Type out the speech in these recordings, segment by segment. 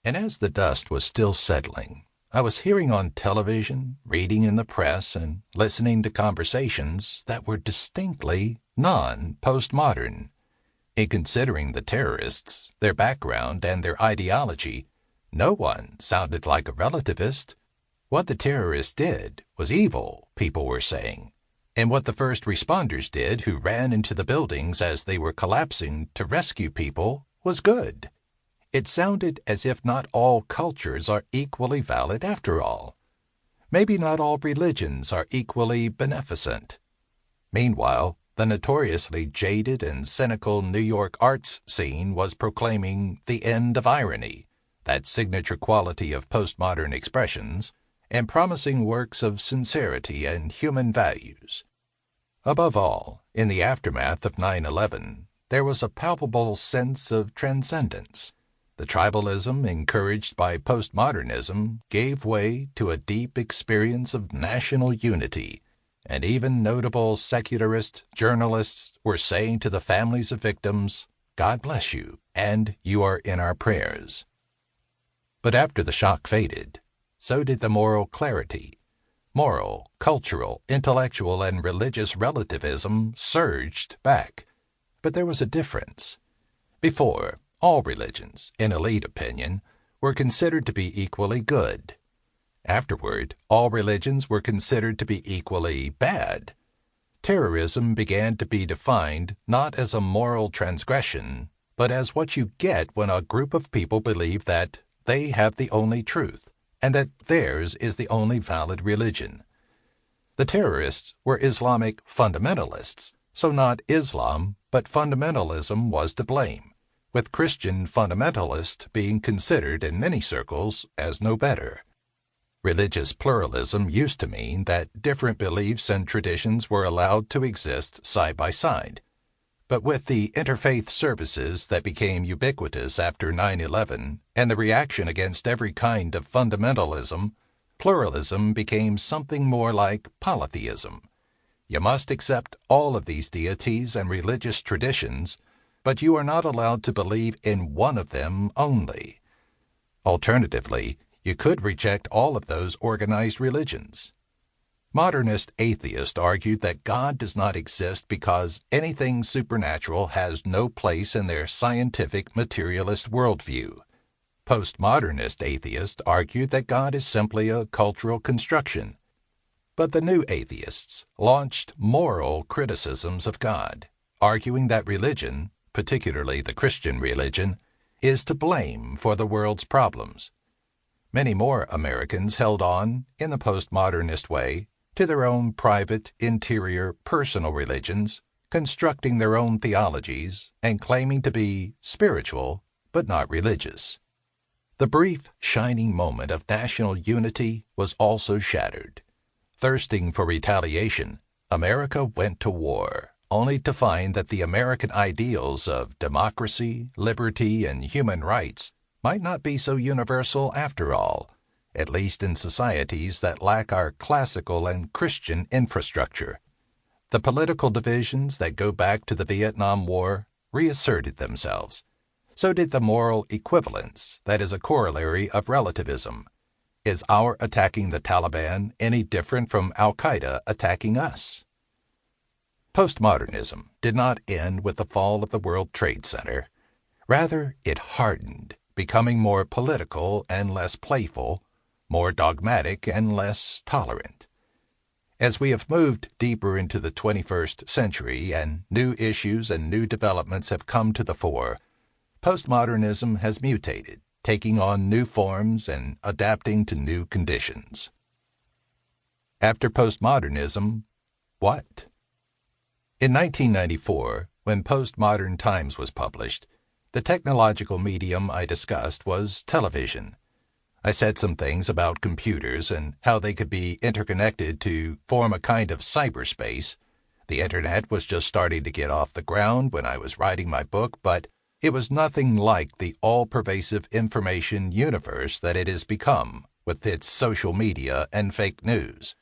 And as the dust was still settling, I was hearing on television, reading in the press, and listening to conversations that were distinctly non-postmodern. In considering the terrorists, their background, and their ideology, no one sounded like a relativist. What the terrorists did was evil, people were saying, and what the first responders did who ran into the buildings as they were collapsing to rescue people was good. It sounded as if not all cultures are equally valid after all. Maybe not all religions are equally beneficent. Meanwhile, the notoriously jaded and cynical New York arts scene was proclaiming the end of irony, that signature quality of postmodern expressions, and promising works of sincerity and human values. Above all, in the aftermath of 9/11, there was a palpable sense of transcendence. The tribalism encouraged by postmodernism gave way to a deep experience of national unity, and even notable secularist journalists were saying to the families of victims, "God bless you, and you are in our prayers." But after the shock faded, so did the moral clarity. Moral, cultural, intellectual, and religious relativism surged back. But there was a difference. Before, all religions, in elite opinion, were considered to be equally good. Afterward, all religions were considered to be equally bad. Terrorism began to be defined not as a moral transgression, but as what you get when a group of people believe that they have the only truth, and that theirs is the only valid religion. The terrorists were Islamic fundamentalists, so not Islam, but fundamentalism was to blame, with Christian fundamentalists being considered in many circles as no better. Religious pluralism used to mean that different beliefs and traditions were allowed to exist side by side. But with the interfaith services that became ubiquitous after 9/11 and the reaction against every kind of fundamentalism, pluralism became something more like polytheism. You must accept all of these deities and religious traditions, but you are not allowed to believe in one of them only. Alternatively, you could reject all of those organized religions. Modernist atheists argued that God does not exist because anything supernatural has no place in their scientific materialist worldview. Postmodernist atheists argued that God is simply a cultural construction. But the new atheists launched moral criticisms of God, arguing that religion, particularly the Christian religion, is to blame for the world's problems. Many more Americans held on, in the postmodernist way, to their own private, interior, personal religions, constructing their own theologies, and claiming to be spiritual, but not religious. The brief, shining moment of national unity was also shattered. Thirsting for retaliation, America went to war, only to find that the American ideals of democracy, liberty, and human rights might not be so universal after all, at least in societies that lack our classical and Christian infrastructure. The political divisions that go back to the Vietnam War reasserted themselves. So did the moral equivalence that is a corollary of relativism. Is our attacking the Taliban any different from Al-Qaeda attacking us? Postmodernism did not end with the fall of the World Trade Center. Rather, it hardened, becoming more political and less playful, more dogmatic and less tolerant. As we have moved deeper into the 21st century and new issues and new developments have come to the fore, postmodernism has mutated, taking on new forms and adapting to new conditions. After postmodernism, what? In 1994, when Postmodern Times was published, the technological medium I discussed was television. I said some things about computers and how they could be interconnected to form a kind of cyberspace. The internet was just starting to get off the ground when I was writing my book, but it was nothing like the all-pervasive information universe that it has become with its social media and fake news.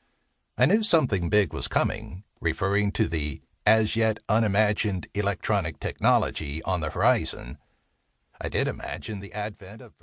I knew something big was coming, referring to the as yet unimagined electronic technology on the horizon. I did imagine the advent of